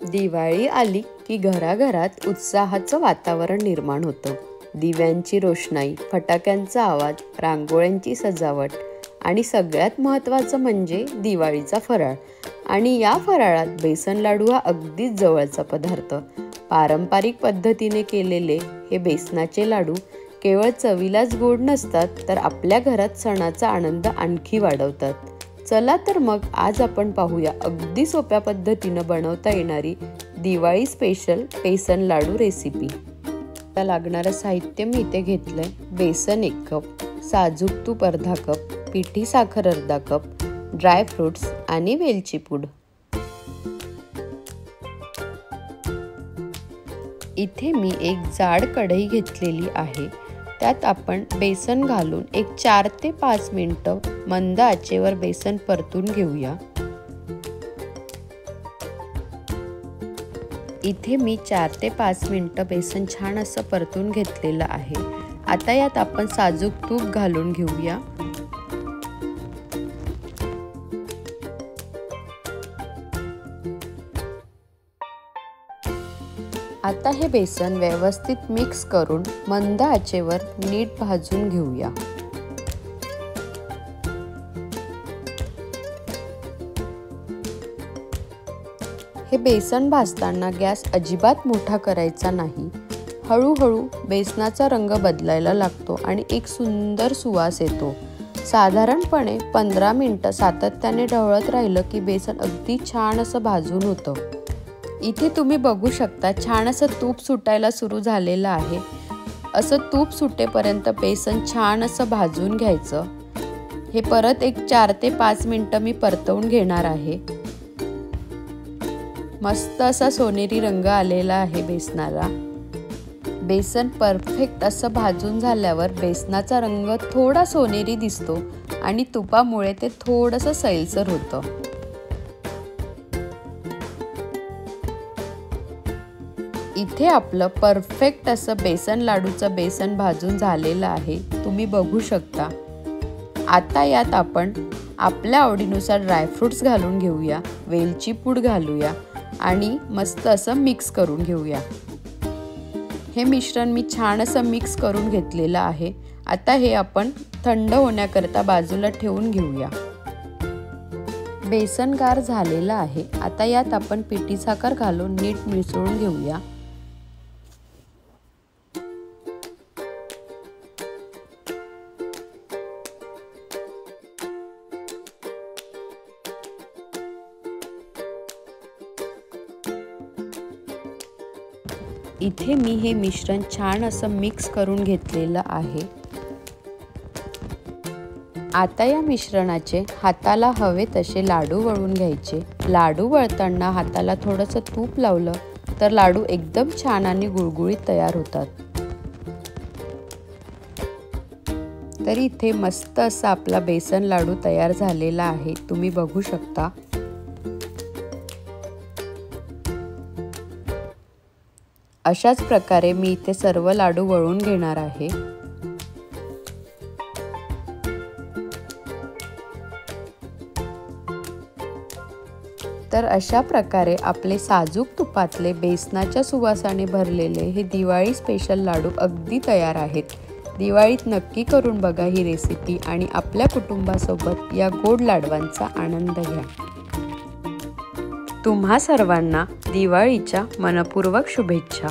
दिवाळी आली की घराघरात उत्साहाचं वातावरण निर्माण होतं. दिव्यांची रोषणाई, फटाक्यांचा आवाज, रांगोळ्यांची सजावट आणि सगळ्यात महत्त्वाचं म्हणजे दिवाळीचा फराळ. आणि या फराळात बेसन लाडू हा अगदीच जवळचा पदार्थ. पारंपरिक पद्धतीने केलेले हे बेसनाचे लाडू केवळ चवीलाच गोड नसतात, तर आपल्या घरात सणाचा आनंद आणखी वाढवतात. चला तर मग आज आपण पाहूया अगदी सोप्या पद्धतीनं बनवता येणारी दिवाळी स्पेशल बेसन लाडू रेसिपी. आता लागणारं साहित्य मी इथे घेतलंय. बेसन 1 कप, साजूक तूप अर्धा कप, पिठी साखर अर्धा कप, ड्रायफ्रुट्स आणि वेलची पूड. इथे मी एक जाड कढई घेतलेली आहे. त्यात आपण बेसन घालून एक 4 ते 5 मिनिटं मंद आचेवर बेसन परतून घेऊया. इथे मी 4 ते 5 मिनिटं बेसन छान असं परतून घेतलेलं आहे. आता यात आपण साजूक तूप घालून घेऊया. आता हे बेसन व्यवस्थित मिक्स करून मंद आचेवर नीट भाजून घेऊया. हे बेसन भाजताना गॅस अजिबात मोठा करायचा नाही. हळूहळू बेसनाचा रंग बदलायला लागतो आणि एक सुंदर सुवास येतो. साधारणपणे 15 मिनिटं सातत्याने ढवळत राहिलं की बेसन अगदी छान असं भाजून होतं. इथे तुम्ही बघू शकता छान असं तूप सुटायला सुरू झालेलं आहे. असं तूप सुटेपर्यंत बेसन छान असं भाजून घ्यायचं. हे परत एक 4 ते 5 मिनिटं मी परतवून घेणार आहे. मस्त असा सोनेरी रंग आलेला आहे बेसनाला. बेसन परफेक्ट असं भाजून झाल्यावर बेसनाचा रंग थोडा सोनेरी दिसतो आणि तुपामुळे ते थोडंसं सैलसर होतं. इथे आपलं परफेक्ट असं बेसन लाडूचं बेसन भाजून झालेलं आहे. तुम्ही बघू शकता. आता यात आपण आपल्या आवडीनुसार ड्रायफ्रुट्स घालून घेऊया, वेलची पूड घालूया आणि मस्त असं मिक्स करून घेऊया. हे मिश्रण मी छान असं मिक्स करून घेतलेलं आहे. आता हे आपण थंड होण्याकरता बाजूला ठेवून घेऊया. बेसन गार झालेलं आहे. आता यात आपण पिठी साखर घालून नीट मिसळून घेऊया. इथे मी हे मिश्रण छान असं मिक्स करून घेतलेलं आहे. आता या मिश्रणाचे हाताला हवे तसे लाडू वळून घ्यायचे. लाडू वळताना हाताला थोडंसं तूप लावलं तर लाडू एकदम छान आणि गुळगुळीत तयार होतात. तर इथे मस्त असा आपला बेसन लाडू तयार झालेला आहे. तुम्ही बघू शकता. अशाच प्रकारे मी इथे सर्व लाडू वळून घेणार आहे. तर अशा प्रकारे आपले साजूक तुपातले बेसनाच्या सुवासाने भरलेले हे दिवाळी स्पेशल लाडू अगदी तयार आहेत. दिवाळीत नक्की करून बघा ही रेसिपी आणि आपल्या कुटुंबासोबत या गोड लाडवांचा आनंद घ्या. तुम्हा सर्वांना दिवाळीच्या मनपूर्वक शुभेच्छा.